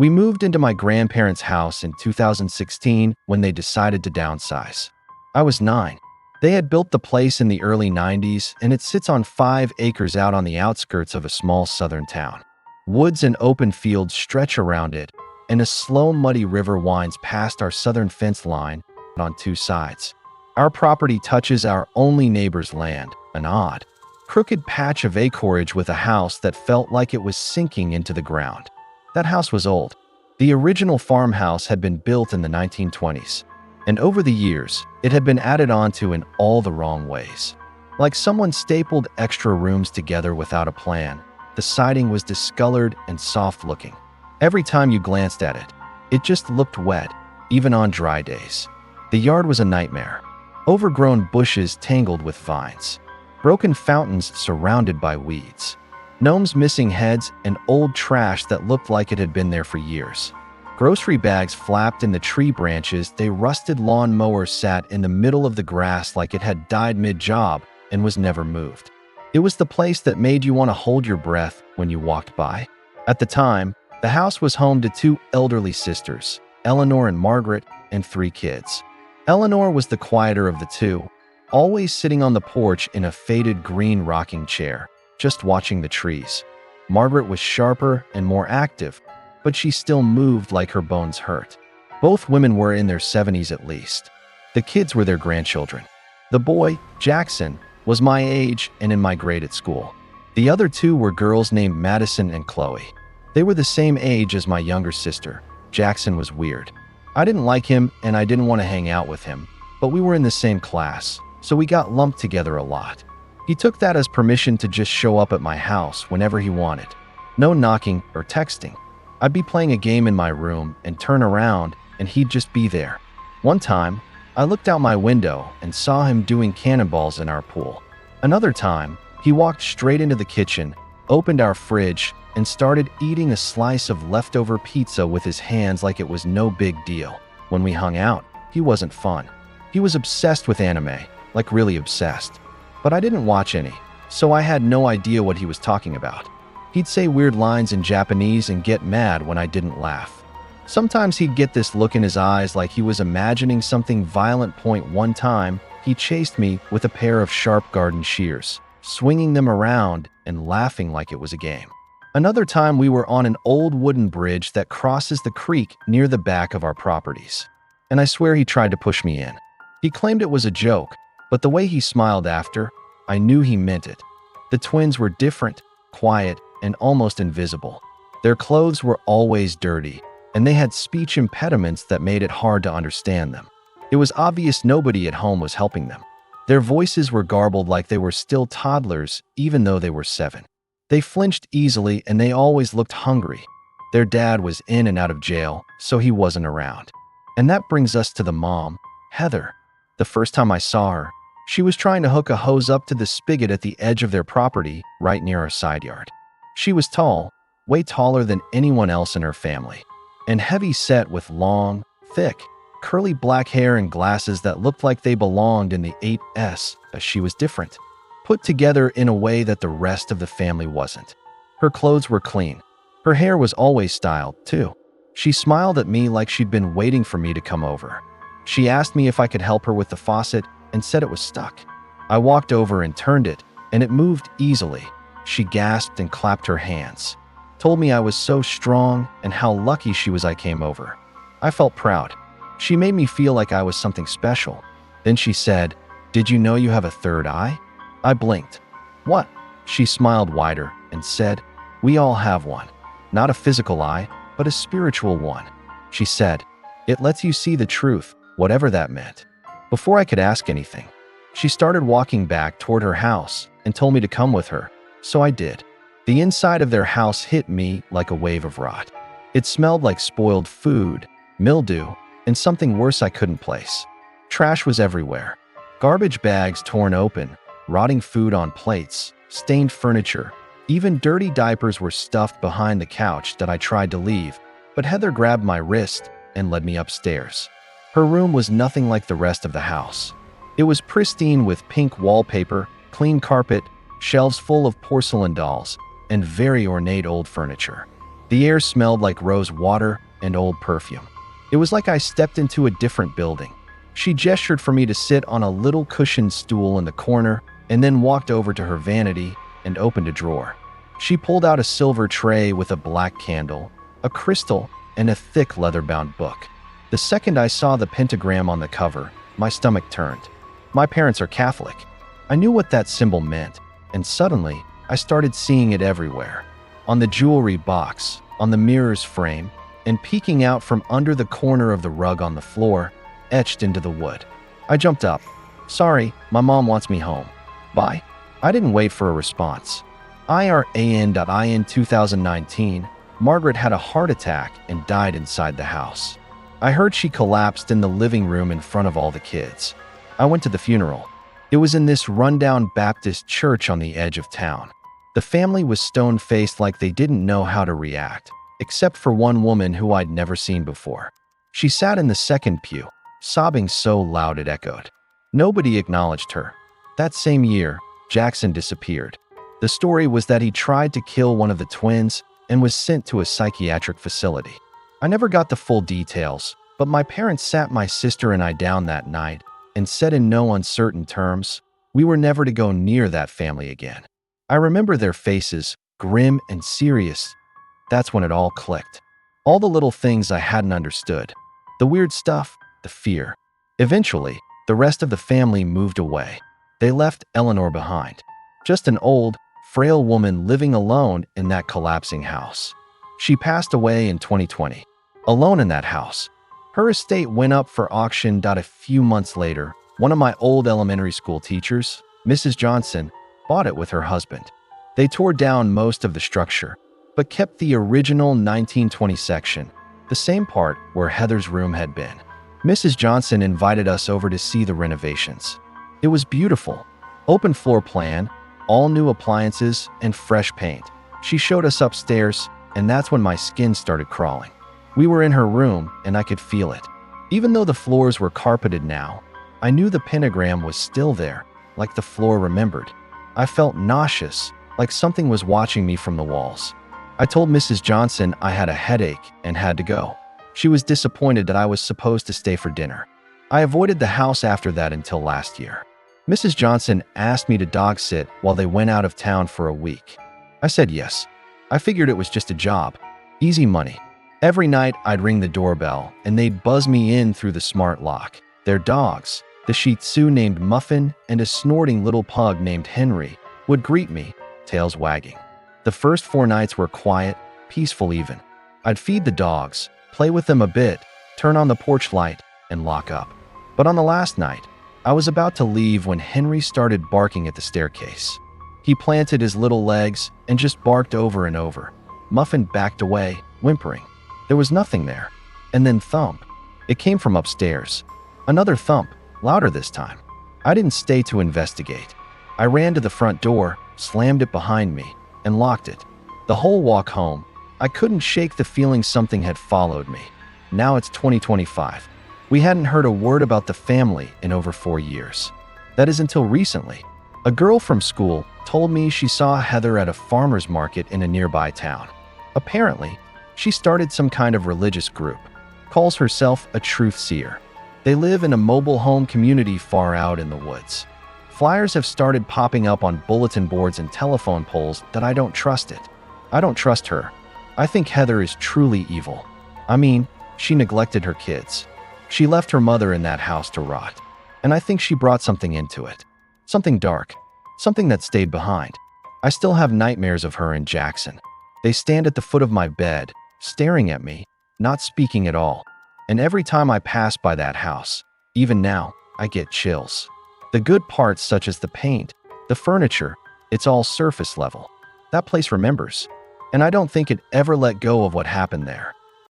We moved into my grandparents' house in 2016 when they decided to downsize. I was 9. They had built the place in the early 90s, and it sits on 5 acres out on the outskirts of a small southern town. Woods and open fields stretch around it, and a slow, muddy river winds past our southern fence line on 2 sides. Our property touches our only neighbor's land, an odd, crooked patch of acreage with a house that felt like it was sinking into the ground. That house was old. The original farmhouse had been built in the 1920s, and over the years, it had been added onto in all the wrong ways. Like someone stapled extra rooms together without a plan. The siding was discolored and soft-looking. Every time you glanced at it, it just looked wet, even on dry days. The yard was a nightmare. Overgrown bushes tangled with vines. Broken fountains surrounded by weeds. Gnomes missing heads and old trash that looked like it had been there for years. Grocery bags flapped in the tree branches. A rusted lawn mower sat in the middle of the grass like it had died mid-job and was never moved. It was the place that made you want to hold your breath when you walked by. At the time, the house was home to 2 elderly sisters, Eleanor and Margaret, and 3 kids. Eleanor was the quieter of the 2, always sitting on the porch in a faded green rocking chair, just watching the trees. Margaret was sharper and more active, but she still moved like her bones hurt. Both women were in their 70s at least. The kids were their grandchildren. The boy, Jackson, was my age and in my grade at school. The other 2 were girls named Madison and Chloe. They were the same age as my younger sister. Jackson was weird. I didn't like him and I didn't want to hang out with him, but we were in the same class, so we got lumped together a lot. He took that as permission to just show up at my house whenever he wanted. No knocking or texting. I'd be playing a game in my room and turn around and he'd just be there. One time, I looked out my window and saw him doing cannonballs in our pool. Another time, he walked straight into the kitchen, opened our fridge, and started eating a slice of leftover pizza with his hands like it was no big deal. When we hung out, he wasn't fun. He was obsessed with anime, like really obsessed. But I didn't watch any, so I had no idea what he was talking about. He'd say weird lines in Japanese and get mad when I didn't laugh. Sometimes he'd get this look in his eyes like he was imagining something violent. One time, he chased me with a pair of sharp garden shears, swinging them around and laughing like it was a game. Another time we were on an old wooden bridge that crosses the creek near the back of our properties. And I swear he tried to push me in. He claimed it was a joke, but the way he smiled after, I knew he meant it. The twins were different, quiet, and almost invisible. Their clothes were always dirty, and they had speech impediments that made it hard to understand them. It was obvious nobody at home was helping them. Their voices were garbled like they were still toddlers, even though they were 7. They flinched easily and they always looked hungry. Their dad was in and out of jail, so he wasn't around. And that brings us to the mom, Heather. The first time I saw her, she was trying to hook a hose up to the spigot at the edge of their property, right near our side yard. She was tall, way taller than anyone else in her family, and heavy set with long, thick, curly black hair and glasses that looked like they belonged in the 8S, as she was different, put together in a way that the rest of the family wasn't. Her clothes were clean. Her hair was always styled, too. She smiled at me like she'd been waiting for me to come over. She asked me if I could help her with the faucet and said it was stuck. I walked over and turned it, and it moved easily. She gasped and clapped her hands, told me I was so strong and how lucky she was I came over. I felt proud. She made me feel like I was something special. Then she said, "Did you know you have a third eye?" I blinked. "What?" She smiled wider and said, "We all have one. Not a physical eye, but a spiritual one." She said, "It lets you see the truth, whatever that meant." Before I could ask anything, she started walking back toward her house and told me to come with her, so I did. The inside of their house hit me like a wave of rot. It smelled like spoiled food, mildew, and something worse I couldn't place. Trash was everywhere. Garbage bags torn open, rotting food on plates, stained furniture. Even dirty diapers were stuffed behind the couch that I tried to leave, but Heather grabbed my wrist and led me upstairs. Her room was nothing like the rest of the house. It was pristine with pink wallpaper, clean carpet, shelves full of porcelain dolls, and very ornate old furniture. The air smelled like rose water and old perfume. It was like I stepped into a different building. She gestured for me to sit on a little cushioned stool in the corner and then walked over to her vanity and opened a drawer. She pulled out a silver tray with a black candle, a crystal, and a thick leather-bound book. The second I saw the pentagram on the cover, my stomach turned. My parents are Catholic. I knew what that symbol meant, and suddenly, I started seeing it everywhere. On the jewelry box, on the mirror's frame, and peeking out from under the corner of the rug on the floor, etched into the wood. I jumped up. Sorry, my mom wants me home. Bye. I didn't wait for a response. IRAN.in 2019, Margaret had a heart attack and died inside the house. I heard she collapsed in the living room in front of all the kids. I went to the funeral. It was in this rundown Baptist church on the edge of town. The family was stone-faced like they didn't know how to react, except for one woman who I'd never seen before. She sat in the second pew, sobbing so loud it echoed. Nobody acknowledged her. That same year, Jackson disappeared. The story was that he tried to kill one of the twins and was sent to a psychiatric facility. I never got the full details, but my parents sat my sister and I down that night and said in no uncertain terms, we were never to go near that family again. I remember their faces, grim and serious. That's when it all clicked. All the little things I hadn't understood. The weird stuff, the fear. Eventually, the rest of the family moved away. They left Eleanor behind. Just an old, frail woman living alone in that collapsing house. She passed away in 2020, alone in that house. Her estate went up for auction. A few months later, one of my old elementary school teachers, Mrs. Johnson, bought it with her husband. They tore down most of the structure, but kept the original 1920 section, the same part where Heather's room had been. Mrs. Johnson invited us over to see the renovations. It was beautiful. Open floor plan, all new appliances, and fresh paint. She showed us upstairs, and that's when my skin started crawling. We were in her room, and I could feel it. Even though the floors were carpeted now, I knew the pentagram was still there, like the floor remembered. I felt nauseous, like something was watching me from the walls. I told Mrs. Johnson I had a headache and had to go. She was disappointed that I was supposed to stay for dinner. I avoided the house after that until last year. Mrs. Johnson asked me to dog sit while they went out of town for a week. I said yes. I figured it was just a job. Easy money. Every night I'd ring the doorbell and they'd buzz me in through the smart lock. Their dogs, the Shih Tzu named Muffin and a snorting little pug named Henry, would greet me, tails wagging. The first 4 nights were quiet, peaceful even. I'd feed the dogs, play with them a bit, turn on the porch light, and lock up. But on the last night, I was about to leave when Henry started barking at the staircase. He planted his little legs and just barked over and over. Muffin backed away, whimpering. There was nothing there. And then thump. It came from upstairs. Another thump, louder this time. I didn't stay to investigate. I ran to the front door, slammed it behind me, and locked it. The whole walk home, I couldn't shake the feeling something had followed me. Now it's 2025. We hadn't heard a word about the family in over 4 years. That is until recently. A girl from school told me she saw Heather at a farmer's market in a nearby town. Apparently, she started some kind of religious group, calls herself a truth seer. They live in a mobile home community far out in the woods. Flyers have started popping up on bulletin boards and telephone poles that I don't trust it. I don't trust her. I think Heather is truly evil. I mean, she neglected her kids. She left her mother in that house to rot. And I think she brought something into it. Something dark. Something that stayed behind. I still have nightmares of her in Jackson. They stand at the foot of my bed, staring at me, not speaking at all. And every time I pass by that house, even now, I get chills. The good parts such as the paint, the furniture, it's all surface level. That place remembers. And I don't think it ever let go of what happened there.